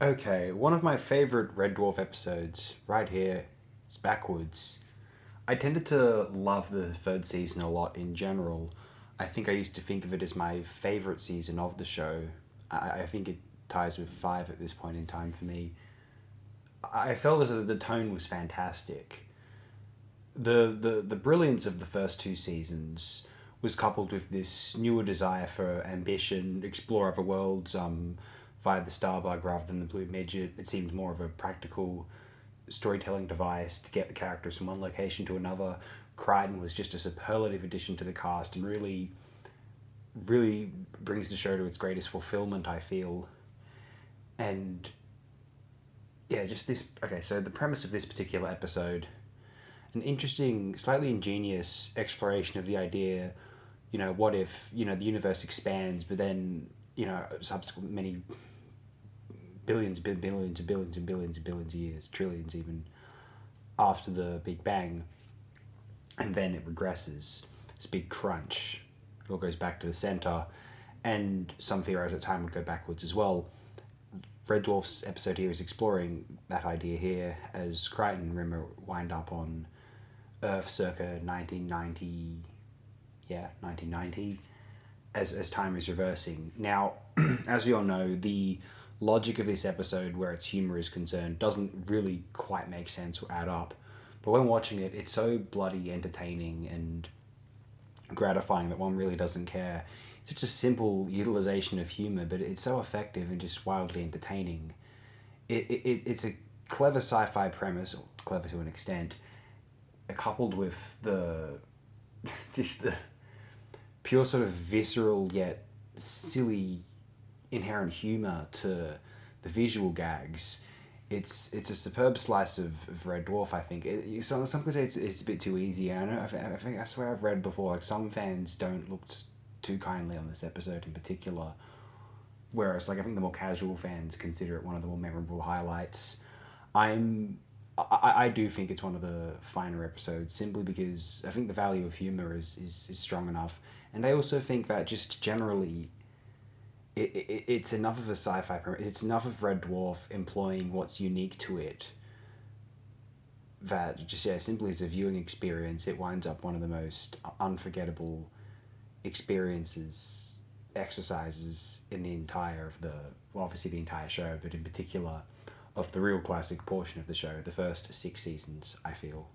Okay, one of my favorite Red Dwarf episodes, right here, is Backwards. I tended to love the third season a lot in general. I think I used to think of it as my favorite season of the show. I think it ties with five at this point in time for me. I felt as though the tone was fantastic. The brilliance of the first two seasons was coupled with this newer desire for ambition, explore other worlds, via the Starbug rather than the Blue Midget. It seemed more of a practical storytelling device to get the characters from one location to another. Crichton was just a superlative addition to the cast and really brings the show to its greatest fulfillment, I feel. And yeah, just this. Okay, so the premise of this particular episode, an interesting, slightly ingenious exploration of the idea, what if, the universe expands, but then, subsequent many billions, billions and billions and billions and billions of years, trillions even, after the Big Bang, and then it regresses. This big crunch. It all goes back to the center, and some theorize that time would go backwards as well. Red Dwarf's episode here is exploring that idea here, as Crichton, remember, wind up on Earth circa 1990, 1990, as time is reversing. Now, as we all know, the logic of this episode, where its humor is concerned, doesn't really quite make sense or add up. But when watching it, it's so bloody entertaining and gratifying that one really doesn't care. It's such a simple utilization of humor, but it's so effective and just wildly entertaining. It's a clever sci-fi premise, or clever to an extent, coupled with the just the pure sort of visceral yet silly inherent humor to the visual gags. It's a superb slice of Red Dwarf. I think some could say it's a bit too easy. I know. I swear I've read before. Like, some fans don't look too kindly on this episode in particular. Whereas, like, I think the more casual fans consider it one of the more memorable highlights. I do think it's one of the finer episodes, simply because I think the value of humor is strong enough, and I also think that just generally, it's enough of a sci-fi premise. It's enough of Red Dwarf employing what's unique to it that just, simply as a viewing experience, it winds up one of the most unforgettable exercises in the entire of the, well, obviously the entire show, but in particular of the real classic portion of the show, the first 6 seasons, I feel.